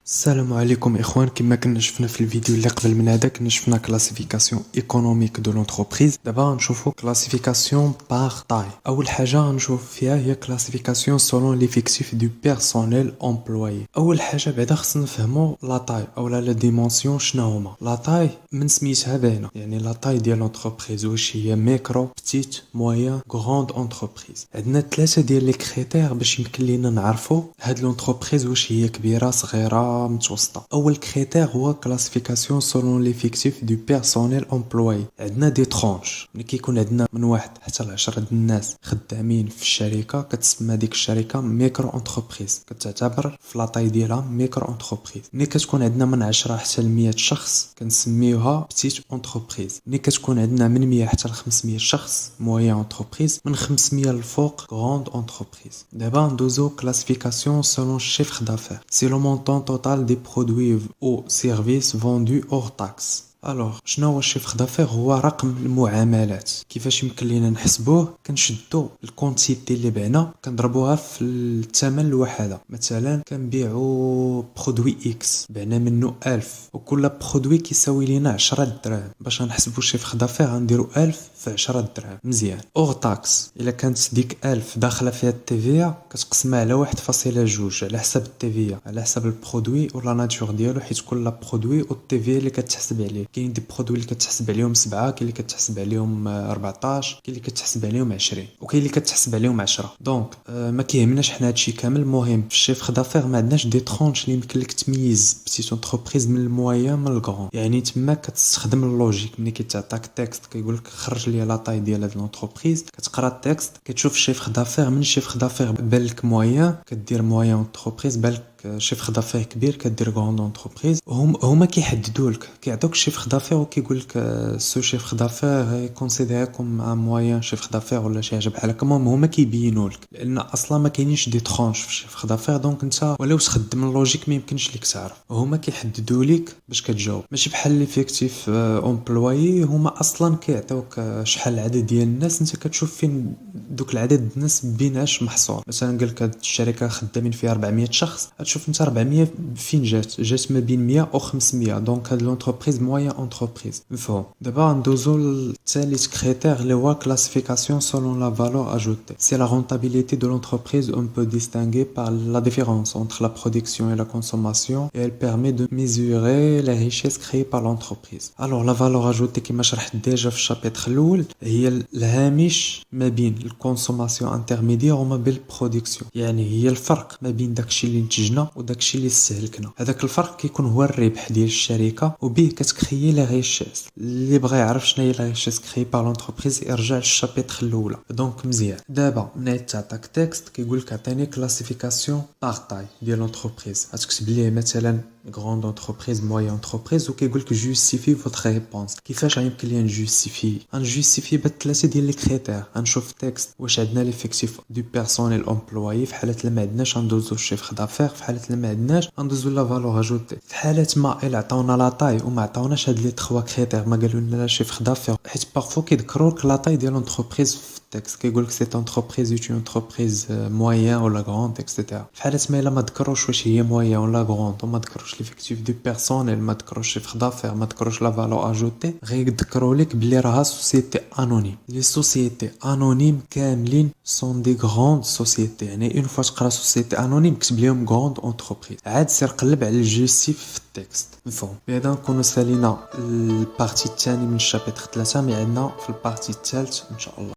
السلام عليكم اخوان. كما كنا شفنا في الفيديو اللي قبل من هذا كنا شفنا كلاسيفيكاسيون ايكونوميك دو لونتربريز. دابا نشوفوا كلاسيفيكاسيون باغ تاي. اول حاجه نشوف فيها هي كلاسيفيكاسيون سولون ليفيكتيف دو بيرسونيل امبلويي. اول حاجه بعدا خصنا نفهموا لا تاي اولا لا ديمونسيون شنو هما. لا تاي من سميتها باينه، يعني لا تاي ديال لونتربريز واش هي ميكرو بتيت موين غروند انتربريز. عندنا ثلاثه ديال لي كريتير باش يمكن لينا نعرفوا هاد لونتربريز واش هي كبيره صغيره متوسطه. اول كريتير هو كلاسيفيكاسيون سولون ليفيكتيف دو بيرسونيل امبلوي. عندنا دي ترونش، ملي كيكون عندنا من واحد حتى ل 10 د الناس خدامين في الشركه كتسمى ديك الشركه ميكرو انتربريز، كتعتبر في لاطاي ديالها ميكرو انتربريز. ملي كتكون عندنا من 10 حتى ل 100 شخص كنسميوها بتيت انتربريز. ملي كتكون عندنا من 100 حتى ل 500 شخص موين انتربريز، من 500 للفوق غروند انتربريز. دابا ندوزو كلاسيفيكاسيون سولون الشيفر دافير، سي لو مونطون توتال des produits ou services vendus hors taxe. الوغ شنو هو الشيفر دافير؟ هو رقم المعاملات. كيفاش يمكن لينا نحسبوه؟ كنشدو الكونتيتي اللي بعنا كنضربوها في الثمن الوحده. مثلا كنبيعو برودوي اكس بعنا منه 1000، وكل برودوي كيساوي لينا 10 دراهم. باش نحسبو الشيفر دافير غنديرو 1000 في 10 دراهم. مزيان. اور تاكس الا كانت ديك 1000 داخله فيها التيفيا كتقسمها على 1.2 على حسب التيفيا، على حسب البرودوي ولا ناتور ديالو، حيت كل برودوي والتيفيا اللي كتحسب عليه. كاين دي برودوي اللي كتحسب عليهم 7، كاين اللي كتحسب عليهم 14، كاين اللي كتحسب عليهم 20، وكاين اللي كتحسب عليهم 10. دونك ما كيهمناش حنا هادشي كامل. المهم في الشيفر دافير ما عندناش دي ترونش اللي يمكن لك تميز بتيت انتربريز من المويان من الكرون. يعني تما كتستخدم اللوجيك. ملي كيتعطاك تكست كيقول لك خرج لي لا طاي ديال هاد لونتربريز، كتقرا التكست كتشوف الشيفر دافير. من الشيفر دافير بان لك مويان كدير مويان انتربريز، بان لك شيفر دافير كبير كدير غروند انتربريز. هما كيحددوا لك، كيعطوك الشيفر دافير وكيقول لك سو شيفر دافير كونسيديري كوم ان موين شيفر دافير ولا شي حاجه بحال هكا. هما كيبينوا لك، لان اصلا ما كاينينش دي ترونش في الشيفر دافير. دونك انت ولو تخدم اللوجيك ما يمكنش لك تعرف. هما كيحددوا لك باش كتجاوب، ماشي بحال ليفيكتيف امبلويي. هما اصلا كيعطيوك شحال العدد ديال الناس، انت كتشوف فين دوك العدد الناس بيناش محصور. مثلا قال لك هاد الشركه خدامين فيها 400 شخص، تشوف انت 400 فين جات ما بين 100 و 500. دونك هاد لونتربريز موين انتربريز. مفهوم. دابا ندوزو للثالث كريتير اللي هو كلاسيفيكاسيون سولون لا فالور اجوتي. سي لا رونتابيليتي دو لونتربريز. اون بو ديستينغي بار لا ديفيرونس entre la production et la consommation et elle permet de mesurer les richesses créées par l'entreprise. Alors la valeur ajoutée كما شرحت ديجا في الشابتر الاول هي الهامش ما بين الكونسوماسيون انترميديير وما بين البرودكسيون. يعني هي الفرق ما بين داكشي اللي نتجنا وداكشي اللي استهلكنا. هذاك الفرق كيكون هو الربح ديال الشركه، وبيه كتكريي لا ريشيس. اللي بغى يعرف شنو هي لا ريشيس كريي بار لونتربريز يرجع للشابتر الاولى. دونك مزيان. دابا ملي تعطاك تكست كيقول لك عطيني كلاسيفيكاسيون بار تاي ديال لونتربريز، غتكتب ليه مثلا غروند انتربريز موين انتربريز، وكيقول لك جوستيفي فوتر ريبونس. كيفاش غيمكن لي نجوستيفي بالثلاثه ديال لي كريتير. غنشوف تكست واش عندنا ليفيكتيف دو بيرسونيل امبلويي، في حاله ما عندناش غندوزو الشيفر دافير، في حاله ما عندناش غندوزو لا فالور اجوتي. في حاله ما الا عطاونا لا طاي وما عطاوناش هاد لي 3 كريتير، ما قالوا لنا لا شيفر دافير، حيت بارفو كيذكروا لك لا طاي ديال لونتربريز في التكست. كيقول لك سي انتربريز اون انتربريز موين ولا غروند اكسيتيرا. في حاله ما الا ما ذكروش واش هي موين ولا غروند، وما ذكروش ليفيكتيف دو بيرسونيل، ما ذكروش شيفر دافير، ما ذكروش لا فالور اجوتي، غيذكروا لك بلي راها سوسيتي انونيم. لي سوسيتي انونيم كاملين سون دي غروند سوسيتي. يعني اون فوا تقرا سوسيتي انونيم كتب لهم غروند انتربريز. عاد سير قلب على الجوستيف في التكست. مفهوم. بهذا نكونوا سالينا البارتي الثاني من الشابتر 3. مي عندنا في البارتي الثالث ان شاء الله.